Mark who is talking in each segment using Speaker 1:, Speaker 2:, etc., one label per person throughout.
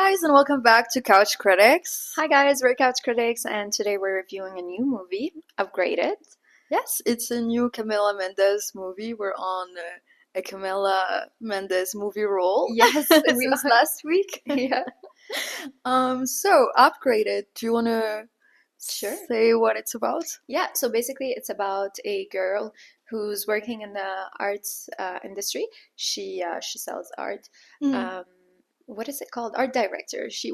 Speaker 1: guys, and welcome back to Couch Critics.
Speaker 2: Hi guys, we're Couch Critics, and today we're reviewing a new movie, Upgraded.
Speaker 1: Yes, it's a new Camila Mendes movie. We're on a Camila Mendes movie roll.
Speaker 2: Yes,
Speaker 1: since last week.
Speaker 2: Yeah.
Speaker 1: So Upgraded. Do you want to
Speaker 2: Sure.
Speaker 1: say what it's about?
Speaker 2: Yeah, so basically it's about a girl who's working in the arts industry. She sells art. What is it called? Art director. She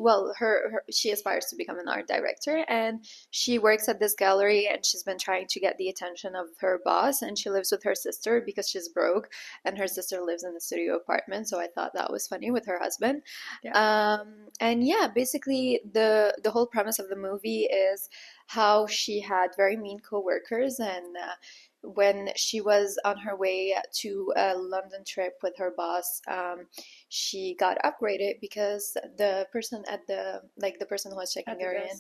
Speaker 2: aspires to become an art director, and she works at this gallery, and she's been trying to get the attention of her boss, and she lives with her sister because she's broke, and her sister lives in a studio apartment. So I thought that was funny with her husband.
Speaker 1: Yeah.
Speaker 2: And yeah, basically the whole premise of the movie is how she had very mean coworkers, and when she was on her way to a London trip with her boss, she got upgraded because the person at the person who was checking her in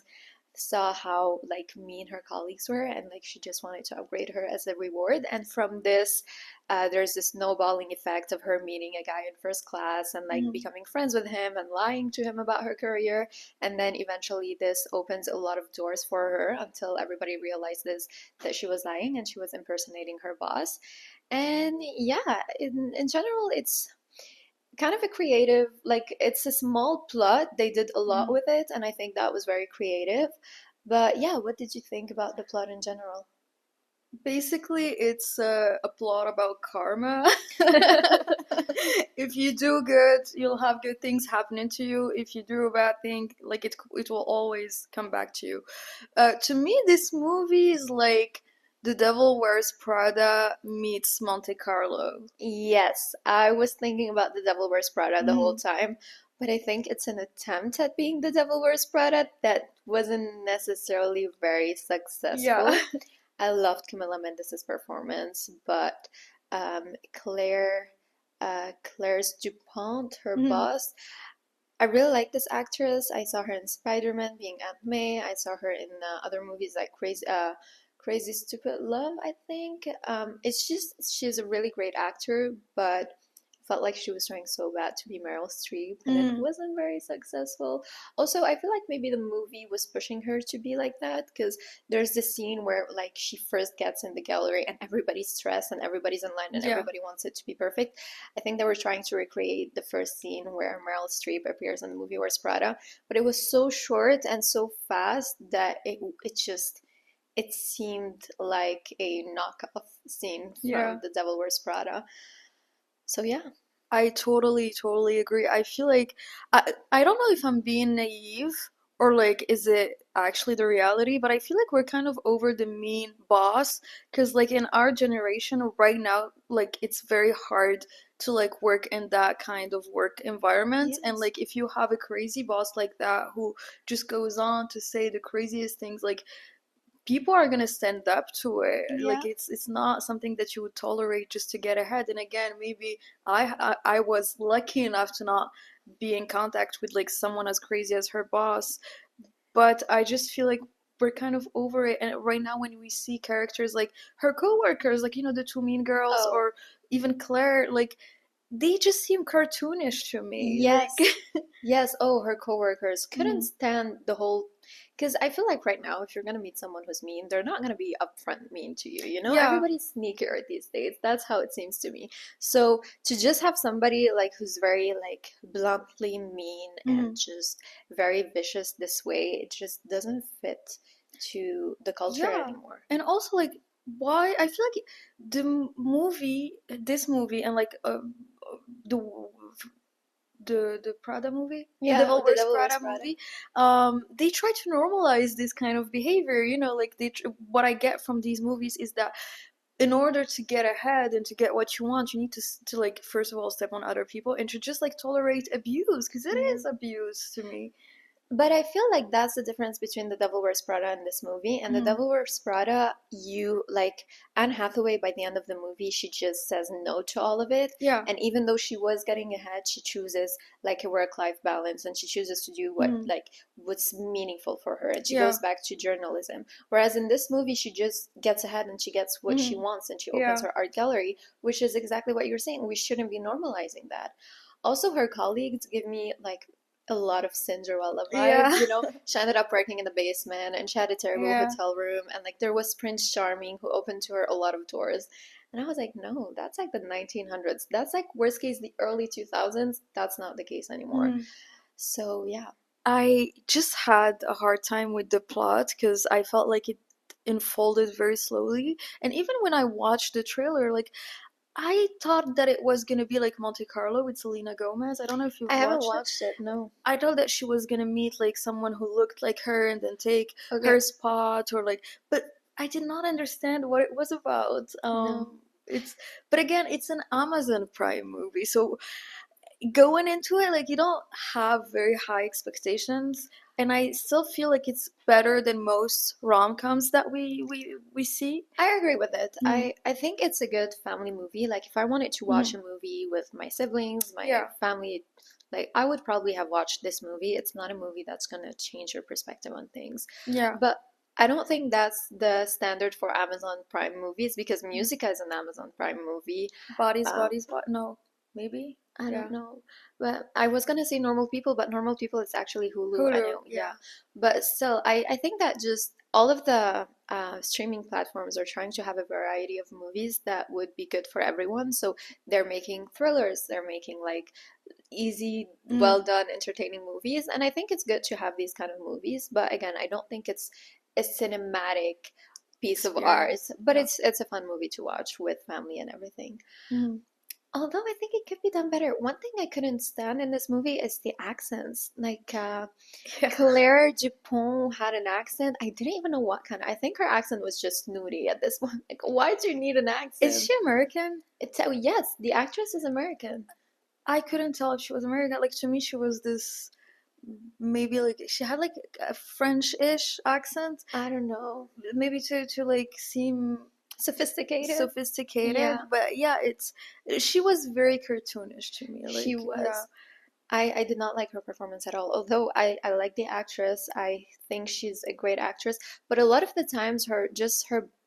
Speaker 2: saw how like mean her colleagues were, and like she just wanted to upgrade her as a reward. And from this there's this snowballing effect of her meeting a guy in first class and like becoming friends with him and lying to him about her career, and then eventually this opens a lot of doors for her until everybody realizes that she was lying and she was impersonating her boss. And yeah, in general it's kind of a creative, like it's a small plot. They did a lot with it, and I think that was very creative. But yeah, what did you think about the plot in general?
Speaker 1: Basically, it's a plot about karma. If you do good, you'll have good things happening to you. If you do a bad thing, like it will always come back to you. To me, this movie is like The Devil Wears Prada meets Monte Carlo.
Speaker 2: Yes, I was thinking about The Devil Wears Prada the whole time, but I think it's an attempt at being The Devil Wears Prada that wasn't necessarily very successful.
Speaker 1: Yeah.
Speaker 2: I loved Camila Mendes' performance, but Claire, Claire's Dupont, her boss, I really like this actress. I saw her in Spider-Man being Aunt May. I saw her in other movies like Crazy Stupid Love, I think. It's just she's a really great actor, but felt like she was trying so bad to be Meryl Streep, and it wasn't very successful. Also, I feel like maybe the movie was pushing her to be like that, because there's this scene where like she first gets in the gallery and everybody's stressed and everybody's in line and
Speaker 1: Yeah.
Speaker 2: everybody wants it to be perfect. I think they were trying to recreate the first scene where Meryl Streep appears in the movie Wears Prada, but it was so short and so fast that it seemed like a knockoff scene
Speaker 1: Yeah.
Speaker 2: from The Devil Wears Prada. So yeah.
Speaker 1: I totally agree. I feel like I don't know if I'm being naive or like is it actually the reality, but I feel like we're kind of over the mean boss because like in our generation right now, like it's very hard to like work in that kind of work environment. And
Speaker 2: Yes.
Speaker 1: like if you have a crazy boss like that who just goes on to say the craziest things, like people are gonna stand up to it. Like
Speaker 2: Yeah.
Speaker 1: it's not something that you would tolerate just to get ahead. And again, maybe I was lucky enough to not be in contact with like someone as crazy as her boss, but I just feel like we're kind of over it. And right now, when we see characters like her coworkers, like the two mean girls,
Speaker 2: Oh.
Speaker 1: or even Claire, like they just seem cartoonish to me.
Speaker 2: Yes.
Speaker 1: Like,
Speaker 2: Yes. Oh, her coworkers couldn't stand the whole. Because I feel like right now, if you're gonna meet someone who's mean, they're not gonna be upfront mean to you. You know,
Speaker 1: Yeah.
Speaker 2: everybody's sneakier these days. That's how it seems to me. So to just have somebody like who's very like bluntly mean and just very vicious this way, it just doesn't fit to the culture
Speaker 1: Yeah.
Speaker 2: anymore.
Speaker 1: And also, like, why? I feel like this movie, and like the the Prada movie,
Speaker 2: Yeah,
Speaker 1: the Devil
Speaker 2: The
Speaker 1: Wears
Speaker 2: Devil Wears
Speaker 1: Prada
Speaker 2: Prada.
Speaker 1: movie, they try to normalize this kind of behavior. Like what I get from these movies is that in order to get ahead and to get what you want, you need to like first of all step on other people and to just like tolerate abuse because it is abuse to me.
Speaker 2: But I feel like that's the difference between The Devil Wears Prada and this movie. And The Devil Wears Prada, you like Anne Hathaway by the end of the movie, she just says no to all of it.
Speaker 1: Yeah.
Speaker 2: And even though she was getting ahead, she chooses like a work-life balance, and she chooses to do what's meaningful for her, and she
Speaker 1: Yeah.
Speaker 2: goes back to journalism. Whereas in this movie, she just gets ahead and she gets what she wants, and she opens
Speaker 1: Yeah.
Speaker 2: her art gallery, which is exactly what you're saying. We shouldn't be normalizing that. Also, her colleagues give me like a lot of Cinderella vibes,
Speaker 1: Yeah.
Speaker 2: you know? She ended up working in the basement and she had a terrible
Speaker 1: Yeah.
Speaker 2: hotel room and like there was Prince Charming who opened to her a lot of doors. And I was like, no, that's like the 1900s. That's like worst case the early 2000s. That's not the case anymore.
Speaker 1: Mhm.
Speaker 2: So yeah.
Speaker 1: I just had a hard time with the plot because I felt like it unfolded very slowly. And even when I watched the trailer, like I thought that it was gonna be like Monte Carlo with Selena Gomez. I don't know if
Speaker 2: I
Speaker 1: you've
Speaker 2: haven't
Speaker 1: watched it.
Speaker 2: watched it, no.
Speaker 1: I thought that she was gonna meet like someone who looked like her and then take
Speaker 2: Okay.
Speaker 1: her spot or like, but I did not understand what it was about.
Speaker 2: No.
Speaker 1: It's but again, it's an Amazon Prime movie, so going into it like you don't have very high expectations, and I still feel like it's better than most rom-coms that we see.
Speaker 2: I agree with it.
Speaker 1: Mm,
Speaker 2: I think it's a good family movie. Like if I wanted to watch
Speaker 1: mm,
Speaker 2: a movie with my siblings, my
Speaker 1: yeah,
Speaker 2: family, like I would probably have watched this movie. It's not a movie that's gonna change your perspective on things.
Speaker 1: yeah.
Speaker 2: But I don't think that's the standard for Amazon Prime movies because
Speaker 1: Mm.
Speaker 2: Musica is an Amazon Prime movie.
Speaker 1: Bodies,
Speaker 2: Um,
Speaker 1: bodies, what? No, maybe.
Speaker 2: I don't
Speaker 1: Yeah,
Speaker 2: know. But I was gonna say Normal People, but Normal People is actually Hulu. I
Speaker 1: Hulu.
Speaker 2: know, yeah.
Speaker 1: Yeah,
Speaker 2: But still, I think that just all of the streaming platforms are trying to have a variety of movies that would be good for everyone. So they're making thrillers, they're making like easy,
Speaker 1: mm,
Speaker 2: well done, entertaining movies. And I think it's good to have these kind of movies. But again, I don't think it's a cinematic piece of art,
Speaker 1: experience.
Speaker 2: but
Speaker 1: Yeah.
Speaker 2: it's a fun movie to watch with family and everything.
Speaker 1: Mm.
Speaker 2: Although I think it could be done better. One thing I couldn't stand in this movie is the accents. Like
Speaker 1: Yeah.
Speaker 2: Claire Dupont had an accent. I didn't even know what kind. I think her accent was just snooty at this point. Like, why do you need an
Speaker 1: Is
Speaker 2: accent?
Speaker 1: she American?
Speaker 2: It's oh yes, the actress is American.
Speaker 1: I couldn't tell if she was American. Like to me, she was this maybe like she had like a French-ish accent,
Speaker 2: I don't know.
Speaker 1: maybe to like seem
Speaker 2: Sophisticated?
Speaker 1: sophisticated.
Speaker 2: Yeah,
Speaker 1: But yeah, it's she was very cartoonish to me.
Speaker 2: she
Speaker 1: Like yeah,
Speaker 2: was. I did not like her performance at all. Although I like the actress, I think she's a great actress. But a lot of the times, her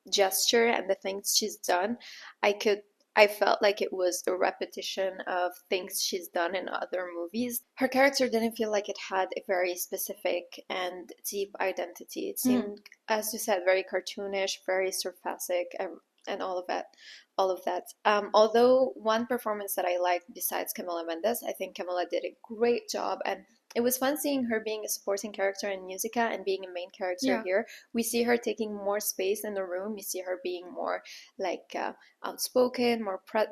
Speaker 2: gesture and the things she's done, I could I felt like it was a repetition of things she's done in other movies. Her character didn't feel like it had a very specific and deep identity. It
Speaker 1: mm,
Speaker 2: seemed, as you said, very cartoonish, very surfacic, and all of that all of that. Although one performance that I liked besides Camila Mendes, I think Camila did a great job, and it was fun seeing her being a supporting character in Musica and being a main character
Speaker 1: yeah,
Speaker 2: here. We see her taking more space in the room. We see her being more like outspoken,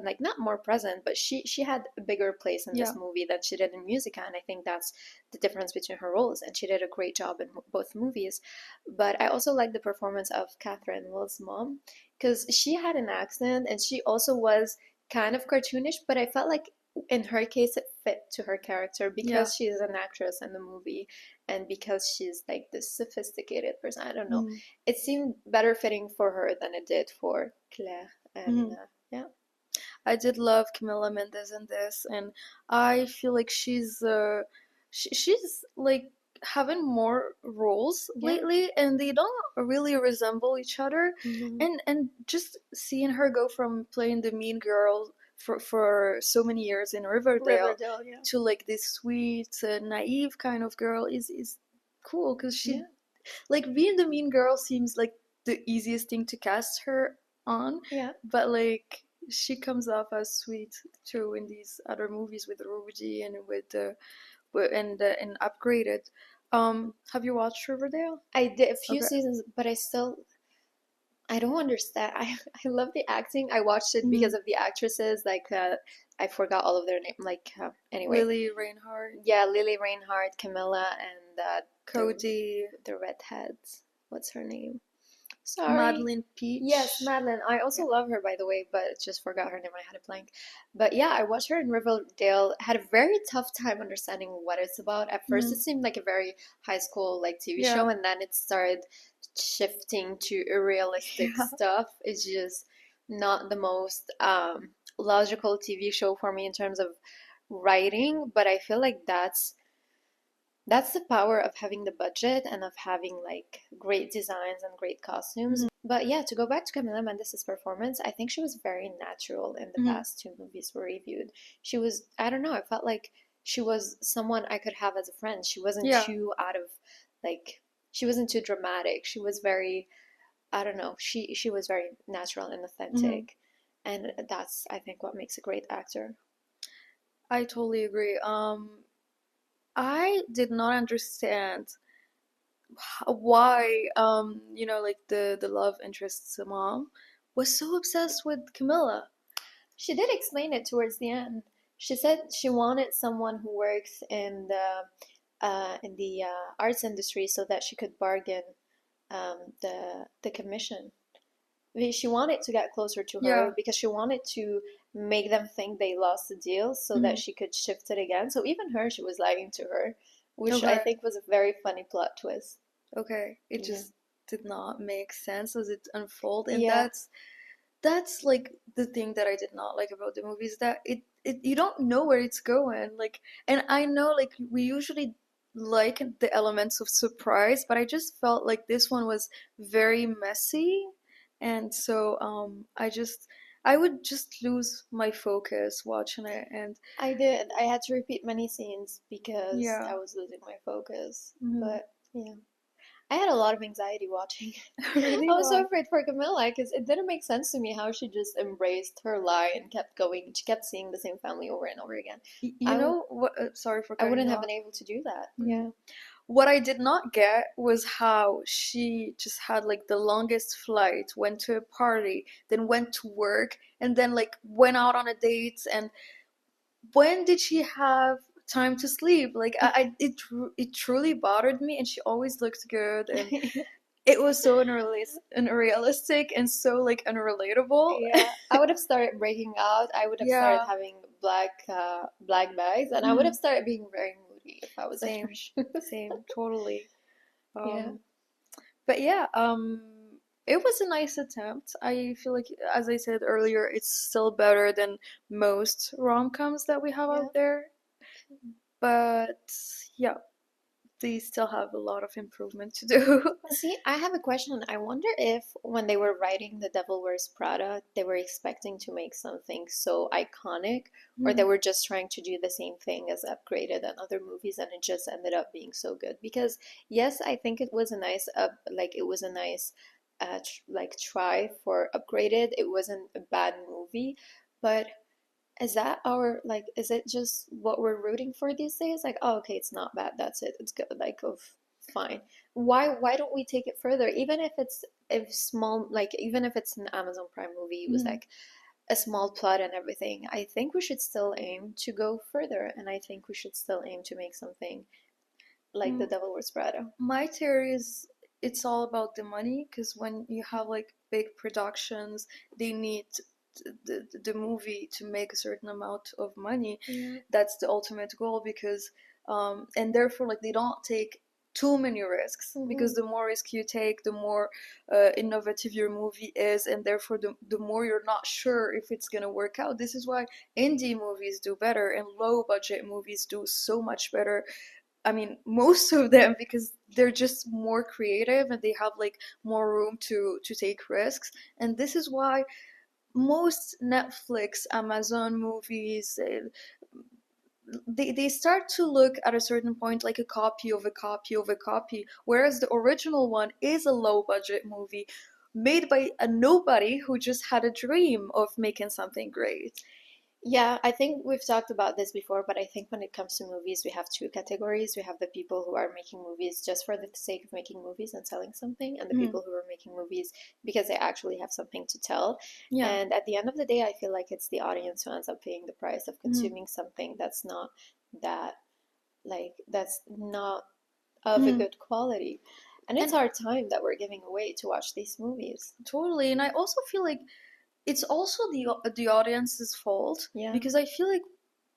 Speaker 2: like not more present, but she had a bigger place in
Speaker 1: yeah,
Speaker 2: this movie than she did in Musica, and I think that's the difference between her roles. And she did a great job in both movies. But I also like the performance of Catherine Will's mom because she had an accent and she also was kind of cartoonish, but I felt like in her case it fit to her character
Speaker 1: yeah.
Speaker 2: because she's an actress in the movie and because she's like this sophisticated person. I don't know.
Speaker 1: Mm,
Speaker 2: It seemed better fitting for her than it did for Claire. And
Speaker 1: mm.
Speaker 2: yeah,
Speaker 1: I did love Camila Mendes in this, and I feel like she's like having more roles
Speaker 2: yeah,
Speaker 1: lately, and they don't really resemble each other.
Speaker 2: no,
Speaker 1: And just seeing her go from playing the mean girl for so many years in Riverdale
Speaker 2: Riverdale, yeah,
Speaker 1: to like this sweet, naive kind of girl is cool because she
Speaker 2: yeah,
Speaker 1: like being the mean girl seems like the easiest thing to cast her on,
Speaker 2: yeah.
Speaker 1: but like she comes off as sweet too in these other movies with Rudy and and Upgraded. Have you watched Riverdale?
Speaker 2: I did a few
Speaker 1: Okay.
Speaker 2: seasons, but I don't understand. I love the acting. I watched it because
Speaker 1: Mm.
Speaker 2: of the actresses. Like I forgot all of their name. Like anyway,
Speaker 1: Lily Reinhardt,
Speaker 2: yeah, Lily Reinhardt, Camilla, and
Speaker 1: Cody,
Speaker 2: the redheads. What's her name? Sorry.
Speaker 1: Madeline
Speaker 2: Yes,
Speaker 1: Peach.
Speaker 2: Madeline. I also
Speaker 1: Yeah.
Speaker 2: love her, by the way, but just forgot her name. I had a blank. But yeah, I watched her in Riverdale. Had a very tough time understanding what it's about. At first,
Speaker 1: Mm.
Speaker 2: it seemed like a very high school like TV
Speaker 1: Yeah.
Speaker 2: show, and then it started shifting to a realistic
Speaker 1: Yeah.
Speaker 2: stuff. It's just not the most logical TV show for me in terms of writing, but I feel like that's the power of having the budget and of having like great designs and great costumes.
Speaker 1: Hmm.
Speaker 2: But yeah, to go back to Camila Mendes' performance, I think she was very natural in the
Speaker 1: Hmm.
Speaker 2: past two movies we reviewed. She was, I don't know, I felt like she was someone I could have as a friend. She wasn't
Speaker 1: Yeah.
Speaker 2: too out of like she wasn't too dramatic. She was very, I don't know, she was very natural and
Speaker 1: Hmm.
Speaker 2: authentic. And that's I think what makes a great actor.
Speaker 1: I totally agree. I did not understand why, like the love interest's mom was so obsessed with Camilla.
Speaker 2: She did explain it towards the end. She said she wanted someone who works in the arts industry so that she could bargain the commission. She wanted to get closer to her
Speaker 1: Yeah.
Speaker 2: because she wanted to make them think they lost the deal so that
Speaker 1: Hmm.
Speaker 2: she could shift it again. So even her, she was lying to her, which I
Speaker 1: Okay.
Speaker 2: think was a very funny plot twist.
Speaker 1: Okay. It
Speaker 2: Yeah.
Speaker 1: just did not make sense as it unfolded, and
Speaker 2: Yeah.
Speaker 1: that's like the thing that I did not like about the movie is that it you don't know where it's going. Like, and I know like we usually like the elements of surprise, but I just felt like this one was very messy, and so I would just lose my focus watching it, and
Speaker 2: I did. I had to repeat many scenes because
Speaker 1: yeah.
Speaker 2: I was losing my focus.
Speaker 1: Hmm.
Speaker 2: But yeah. I had a lot of anxiety watching.
Speaker 1: Really,
Speaker 2: I was so
Speaker 1: why?
Speaker 2: afraid for Camilla because it didn't make sense to me how she just embraced her lie and kept going. She kept seeing the same family over and over again.
Speaker 1: You
Speaker 2: I w
Speaker 1: know what? Sorry for
Speaker 2: I
Speaker 1: cutting
Speaker 2: wouldn't
Speaker 1: you
Speaker 2: have
Speaker 1: off.
Speaker 2: been able to do that.
Speaker 1: Mhm.
Speaker 2: Yeah.
Speaker 1: What I did not get was how she just had like the longest flight, went to a party, then went to work, and then like went out on a date. And when did she have time to sleep? Like it truly bothered me. And she always looked good, and it was so unrealistic and so like unrelatable.
Speaker 2: Yeah, I would have started breaking out. I would have started
Speaker 1: Yeah.
Speaker 2: having black bags, and I would have
Speaker 1: Mhm.
Speaker 2: started being very moody if I was in her
Speaker 1: Same,
Speaker 2: shoes.
Speaker 1: same, totally.
Speaker 2: Yeah,
Speaker 1: Um, But yeah, it was a nice attempt. I feel like, as I said earlier, it's still better than most rom-coms that we have
Speaker 2: yeah.
Speaker 1: out there. But yeah, they still have a lot of improvement to do.
Speaker 2: See, I have a question. I wonder if when they were writing The Devil Wears Prada, they were expecting to make something so iconic, or they
Speaker 1: Hmm.
Speaker 2: were just trying to do the same thing as Upgraded and other movies, and it just ended up being so good. Because yes, I think it was a nice it was a nice like try for Upgraded. It wasn't a bad movie, but is that our like is it just what we're rooting for these days? Like, oh, okay, it's not bad, that's it. It's good, like of fine. Why don't we take it further? Even if it's if small like even if it's an Amazon Prime movie, it was
Speaker 1: Hmm.
Speaker 2: like a small plot and everything. I think we should still aim to go further, and I think we should still aim to make something like The Devil Wears Prada.
Speaker 1: My theory is it's all about the money because when you have like big productions, they need the movie to make a certain amount of money.
Speaker 2: Yeah.
Speaker 1: That's the ultimate goal because and therefore like they don't take too many risks because
Speaker 2: Hmm.
Speaker 1: the more risk you take, the more innovative your movie is, and therefore the more you're not sure if it's gonna work out. This is why indie movies do better and low budget movies do so much better. I mean, most of them because they're just more creative and they have like more room to take risks. And this is why most Netflix, Amazon movies, they start to look at a certain point like a copy of a copy of a copy, whereas the original one is a low budget movie made by a nobody who just had a dream of making something great.
Speaker 2: Yeah, I think we've talked about this before, but I think when it comes to movies, we have two categories. We have the people who are making movies just for the sake of making movies and selling something, and the
Speaker 1: Mhm.
Speaker 2: people who are making movies because they actually have something to tell.
Speaker 1: Yeah.
Speaker 2: And at the end of the day, I feel like it's the audience who ends up paying the price of
Speaker 1: Mhm.
Speaker 2: consuming something that that's not of a
Speaker 1: Mhm.
Speaker 2: good quality. And it's
Speaker 1: And
Speaker 2: our time that we're giving away to watch these movies.
Speaker 1: totally, and I also feel like it's also the audience's fault
Speaker 2: Yeah.
Speaker 1: because I feel like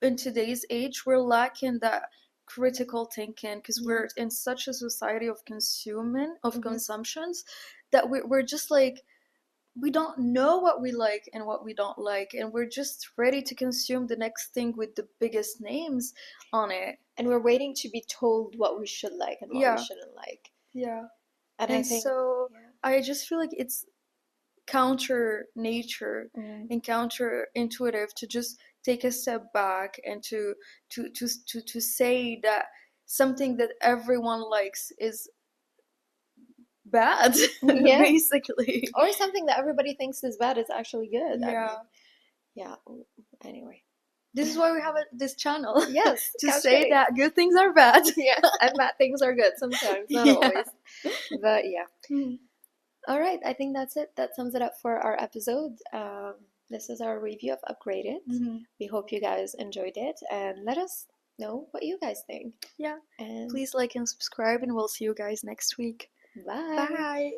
Speaker 1: in today's age we're lacking that critical thinking because
Speaker 2: Yeah.
Speaker 1: we're in such a society of consuming of
Speaker 2: Hmm.
Speaker 1: consumptions that we're just like we don't know what we like and what we don't like, and we're just ready to consume the next thing with the biggest names on it.
Speaker 2: And we're waiting to be told what we should like and what we
Speaker 1: Yeah.
Speaker 2: shouldn't like.
Speaker 1: Yeah.
Speaker 2: And I
Speaker 1: And
Speaker 2: think,
Speaker 1: so
Speaker 2: yeah.
Speaker 1: I just feel like it's counter nature
Speaker 2: Mm.
Speaker 1: and counter intuitive to just take a step back and to say that something that everyone likes is bad,
Speaker 2: Yeah.
Speaker 1: basically.
Speaker 2: Or something that everybody thinks is bad is actually good. I
Speaker 1: Yeah.
Speaker 2: mean, yeah. Anyway.
Speaker 1: This is why we have this channel,
Speaker 2: Yes,
Speaker 1: to
Speaker 2: couch
Speaker 1: say
Speaker 2: getting.
Speaker 1: that good things are bad.
Speaker 2: Yes, and bad things are good sometimes, not
Speaker 1: Yeah.
Speaker 2: always. But yeah.
Speaker 1: Mhm.
Speaker 2: All right, I think that's it. That sums it up for our episode. This is our review of Upgraded.
Speaker 1: Mhm.
Speaker 2: We hope you guys enjoyed it and let us know what you guys think.
Speaker 1: Yeah.
Speaker 2: And
Speaker 1: Please like and subscribe, and we'll see you guys next week.
Speaker 2: bye.
Speaker 1: Bye.